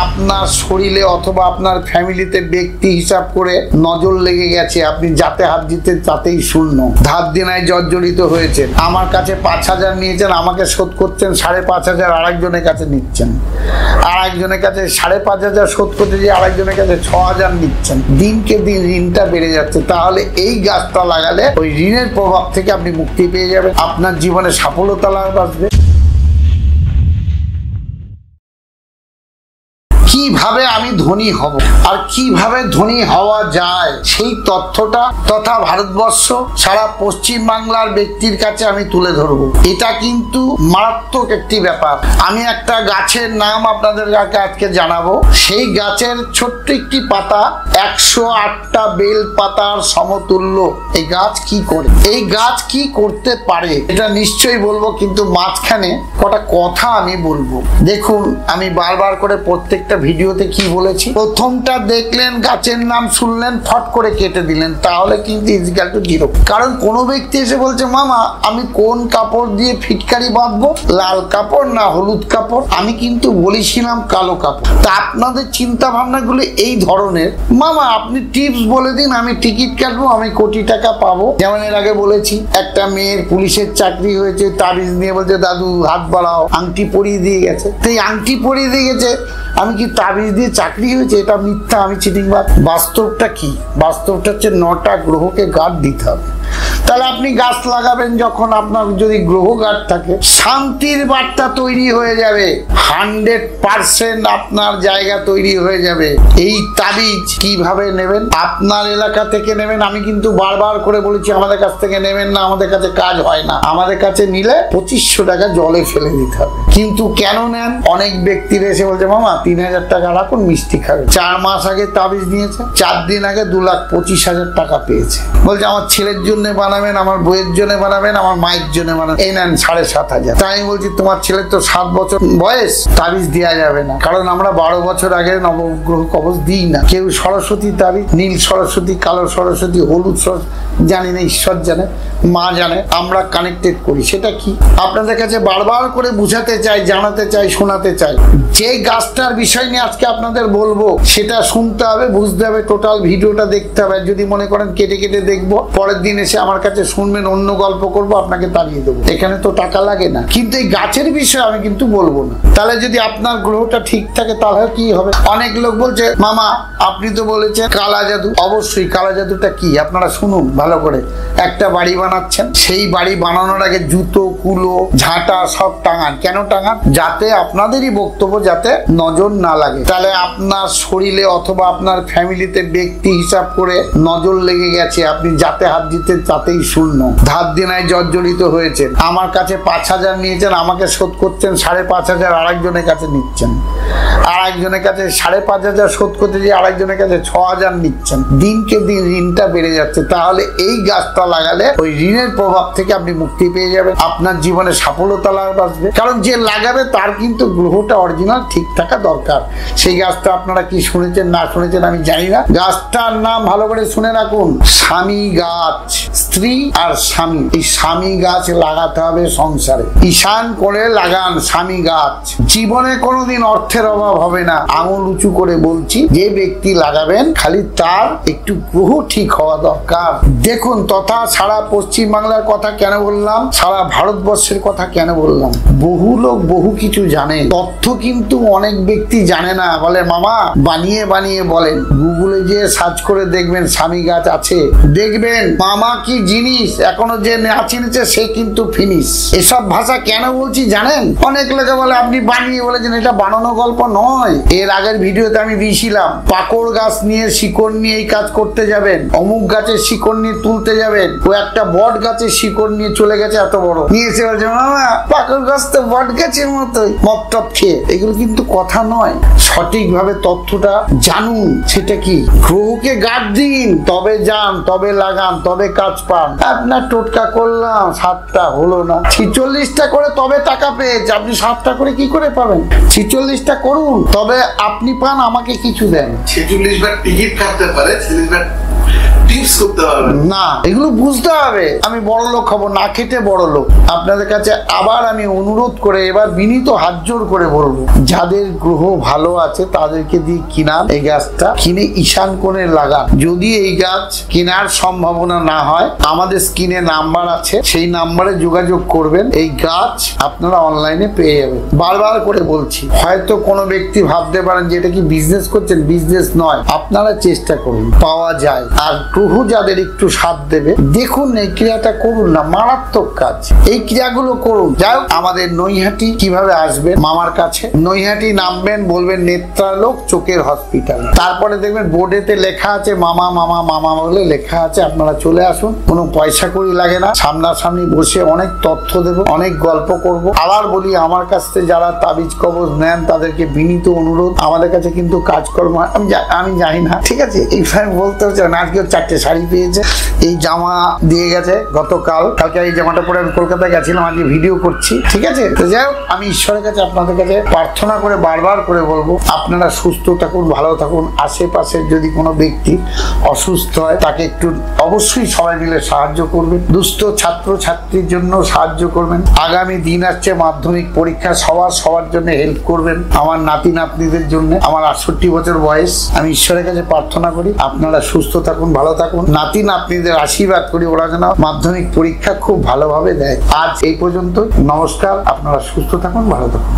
আপনার শরীরে অথবা আপনার ফ্যামিলিতে ব্যক্তি হিসাব করে নজর লেগে গেছে, আপনি যাতে হাত দিতে তাতেই শূন্য, ধার দেনায় জর্জরিত হয়েছেন, আমার কাছে 5,000 নিয়েছেন, আমাকে শোধ করছেন 5,500, আরেকজনের কাছে নিচ্ছেন, আরেকজনের কাছে 5,500 শোধ করতে গিয়ে আরেকজনের কাছে 6,000 নিচ্ছেন, দিনকে দিন ঋণটা বেড়ে যাচ্ছে। তাহলে এই গাছটা লাগালে ওই ঋণের প্রভাব থেকে আপনি মুক্তি পেয়ে যাবেন, আপনার জীবনে সফলতা লাভ আসবে। কিভাবে আমি ধনী হব আর কিভাবে ধনী হওয়া যায় সেই তথ্যটা তথা ভারতবর্ষ সারা পশ্চিম বাংলার ব্যক্তির কাছে আমি তুলে ধরবো। এটা কিন্তু মারাত্মক একটি ব্যাপার। আমি একটা গাছের নাম আপনাদের কাছে আজকে জানাবো। সেই গাছের ছোট্ট একটি পাতা 108টা বেল পাতার সমতুল্য। এই গাছ কি করে, এই গাছ কি করতে পারে এটা নিশ্চয়ই বলবো, কিন্তু মাঝখানে কটা কথা আমি বলবো। দেখুন, আমি বারবার করে প্রত্যেকটা ভিডিওতে কি বলেছি, প্রথমটা দেখলেন, গাছের নাম শুনলেন, ফট করে কেটে দিলেন, তাহলে কিন্তু ইজিক্যাল টু 0। কারণ কোনো ব্যক্তি এসে বলছে, মামা আমি কোন কাপড় দিয়ে ফিটকারি বাঁধবো, লাল কাপড় না হলুদ কাপড়? আমি কিন্তু বলেছিলাম কালো কাপড়। তা আপনাদের চিন্তা ভাবনাগুলো এই ধরনের, মামা আপনি টিপস বলে দিন, আমি টিকিট কাটবো, আমি কোটি টাকা পাবো। যেমন এর আগে বলেছি, একটা মেয়ের পুলিশের চাকরি হয়েছে, তাবিজ নিয়ে বলছে দাদু হাত বাড়াও, আংটি পরিয়ে দিয়ে গেছে। তো এই আংটি পরিয়ে দিয়ে গেছে, আমি কি তাবিজ দিয়ে চাকরি হয়েছে? এটা মিথ্যা, আমি চিটিংবাজ। বাস্তবটা কি? বাস্তবটা হচ্ছে 9টা গ্রহকে গার্ড দিতে হবে। তাহলে আপনি গাছ লাগাবেন যখন, আপনার যদি গ্রহ গার্ড থাকে, শান্তির বার্তা তৈরি হয়ে যাবে, 100% আপনার জায়গা তৈরি হয়ে যাবে। এই তাবিজ কিভাবে নেবেন? আপনার এলাকা থেকে নেবেন। আমি কিন্তু বারবার করে বলেছি, আমাদের কাছ থেকে নেবেন না, আমাদের কাছে কাজ হয় না। আমাদের কাছে নিলে 2500 টাকা জলে ফেলে দিতে হবে। কিন্তু কেন নেন? অনেক ব্যক্তির এসে বলছে, মামা 3000 টাকা রাখুন, মিষ্টি খাবে। 4 মাস আগে তাবিজ নিয়েছে, 4 দিন আগে 2,25,000 টাকা পেয়েছে। বলছে আমার ছেলের জন্য বানাবেন, আমার বইয়ের জন্য বানাবেন, আমার মায়ের জন্য বানাবেন, এই নেন 7,500। তাই আমি বলছি, তোমার ছেলের তো 7 বছর বয়স, তাবিজ দেওয়া যাবে না। কারণ আমরা 12 বছর আগে নবগ্রহ কবচ দিই না। কেউ সরস্বতী তাবিজ, নীল সরস্বতী, কালো সরস্বতী, হলুদ সরস্বতী, জানি না, ঈশ্বর জানে, মা জানে, আমরা কানেক্টেড করি। সেটা কি আপনাদের কাছে বারবার করে বুঝাতে চাই, জানাতে চাই, শোনাতে চাই। যে গাছটার বিষয় নিয়ে আজকে আপনাদের বলবো, সেটা শুনতে হবে, বুঝতে হবে, টোটাল ভিডিওটা দেখতে হবে। যদি মনে করেন কেটে কেটে দেখবো, পরের দিন এসে আমার কাছে শুনবেন, অন্য গল্প করবো, আপনাকে তাড়িয়ে দেবো। এখানে তো টাকা লাগে না। কিন্তু এই গাছের বিষয়ে আমি কিন্তু বলবো না। তাহলে যদি আপনার গ্রহটা ঠিক থাকে, তাহলে কি হবে? অনেক লোক বলছে, মামা আপনি তো বলেছেন কালা জাদু। অবশ্যই কালা জাদুটা কি আপনারা শুনুন ভালো করে। একটা বাড়ি বানাচ্ছেন, সেই বাড়ি বানানোর আগে জুতো, কুলো, ঝাঁটা সব টাঙান। কেন টাঙান? যাতে আপনাদেরই বক্তব্য যাতে নজর না লাগে। তাহলে আপনার শরীরে অথবা আপনার ফ্যামিলিতে ব্যক্তি হিসাব করে নজর লেগে গেছে, আপনি যাতে হাত দিতে তাতেই শূন্য, ধার দেনায় জর্জরিত হয়েছেন, আমার কাছে 5,000 নিয়েছেন, আমাকে শোধ করছেন 5,500, আরেকজনের কাছে নিচ্ছেন, আরেকজনের কাছে 5,500 শোধ করতে গিয়ে আরেকজনের কাছে 6,000 নিচ্ছেন, দিনকে দিন ঋণটা বেড়ে যাচ্ছে। তাহলে এই গাছটা লাগালে ওই ঋণের প্রভাব থেকে আপনি মুক্তি পেয়ে যাবেন, আপনার জীবনে সফলতা লাভ আসবে। কারণ যে লাগাবে তার কিন্তু গ্রহটা অরিজিনাল ঠিক থাকা দরকার। সেই গাছটা আপনারা কি শুনেছেন না শুনেছেন আমি জানি না। গাছটার নাম ভালো করে শুনে রাখুন, স্বামী গাছ। স্ত্রী আর স্বামী, এই স্বামী গাছ লাগাতে হবে সংসারে। ঈশান করে লাগান স্বামী গাছ, জীবনে কোনোদিন অর্থের অভাব হবে না। আঙুল উঁচু করে বলছি, যে ব্যক্তি লাগাবেন খালি তার একটু গ্রহ ঠিক হওয়া দরকার। দেখুন, তথা সারা পশ্চিম বাংলার কথা কেন বললাম, সারা ভারতবর্ষের কথা কেন বললাম, বহু লোক বহু কিছু জানে, তথ্য কিন্তু অনেক ব্যক্তি জানে না। বলে মামা বানিয়ে বানিয়ে বলেন, গুগলে যে সার্চ করে দেখবেন স্বামী গাছ আছে, দেখবেন মামা কি জিনিস, এখনো যে না চিনেছে সে কিন্তু ফিনিশ। এসব ভাষা কেন বলছি জানেন? অনেক লোকে বলে আপনি বানিয়ে বলেছেন, এটা বানানো গল্প নয়। এর আগের ভিডিওতে আমি দিয়েছিলাম, পাকড় গাছ নিয়ে শিকড় নিয়ে এই কাজ করতে যাবেন, অমুক গাছের শিকড় নিয়ে তুলতে যাবেন, ও একটা বট গাছের শিকড় নিয়ে চলে গেছে এত বড়, নিয়ে এসে বলছে মামা পাকড় গাছ তো বট গাছের মতোই, মদ টপ খেয়ে। এগুলো কিন্তু কথা নয়, সঠিকভাবে তথ্যটা জানুন। সেটা কি? গ্রহকে গার্ড দিন, তবে যান, তবে লাগান, তবে কাজ পান। আপনার টোটকা করলাম 7টা হলো না, 46টা করে তবে টাকা পেয়েছে। আপনি 7টা করে কি করে পাবেন? 46টা করুন, তবে আপনি পান, আমাকে কিছু দেন। 46 বার টিকিট কাটতে পারে, 46 বার টিপস করতে পারবেন না, এগুলো বুঝতে হবে। আমি বড় লোক হব না খেটে বড় লোক। আপনাদের কাছে আবার আমি অনুরোধ করে এবার বিনীত হাত জোর করে বলবো, যাদের গ্রহ ভালো আছে তাদেরকে দিয়ে কিনান এই গাছটা, কিনে ঈশান কোণে লাগান। যদি এই গাছ কেনার সম্ভাবনা না হয়, আমাদের স্ক্রিনে নাম্বার আছে, সেই নাম্বারে যোগাযোগ করবেন। এই গাছ আপনারা অনলাইনে পেয়ে যাবেন। বারবার করে বলছি, হয়তো কোনো ব্যক্তি ভাবতে পারেন যে এটা কি বিজনেস করছেন, বিজনেস নয়, আপনারা চেষ্টা করুন, পাওয়া যায়। আর গ্রহ যাদের একটু সাথ দেবে, দেখুন এই ক্রিয়াটা করুন না, মারাত্মক কাজ। এই ক্রিয়াগুলো করুন। যাই হোক, আমাদের নৈহাটি কিভাবে আসবেন মামার কাছে, নৈহাটি নামবেন, বলবেন নেত্রালোক চোখের হসপিটাল, তারপরে দেখবেন বোর্ডেতে লেখা আছে মামা মামা মামা বলে লেখা আছে। আপনারা চলে আসুন, কোনো পয়সা কড়ি লাগে না, সামনাসামনি বসে অনেক তথ্য দেব, অনেক গল্প করব। আবার বলি, আমার কাছ থেকে যারা তাবিজ কবজ নেন তাদেরকে বিনীত অনুরোধ, আমাদের কাছে কিন্তু কাজকর্ম আমি জানি না, ঠিক আছে, এইভাবে বলতে হচ্ছে না। আজকে 4টে শাড়ি পেয়েছে, এই জামা দিয়ে গেছে গতকাল, কালকে এই জামাটা পরে আমি কলকাতায় গেছিলাম, আজকে ভিডিও করছি, ঠিক আছে। তো যাই হোক, আমি ঈশ্বরের কাছে আপনাদের কাছে প্রার্থনা করে বারবার করে বলবো, আপনারা সুস্থ থাকুন, ভালো থাকুন। আশেপাশের যদি কোনো ব্যক্তি অসুস্থ হয়, তাকে একটু অবশ্যই সবাই মিলে সাহায্য করবেন। দুস্থ ছাত্র ছাত্রীর জন্য সাহায্য করবেন। আগামী দিন আসছে মাধ্যমিক পরীক্ষা, সবার জন্য হেল্প করবেন। আমার নাতি নাতনিদের জন্য, আমার 68 বছর বয়স, আমি ঈশ্বরের কাছে প্রার্থনা করি আপনারা সুস্থ থাকুন, ভালো থাকুন। নাতি নাতনিদের আশীর্বাদ করি ওরা যেন মাধ্যমিক পরীক্ষা খুব ভালোভাবে দেয়। আজ এই পর্যন্ত, নমস্কার। আপনারা সুস্থ থাকুন, ভালো থাকুন।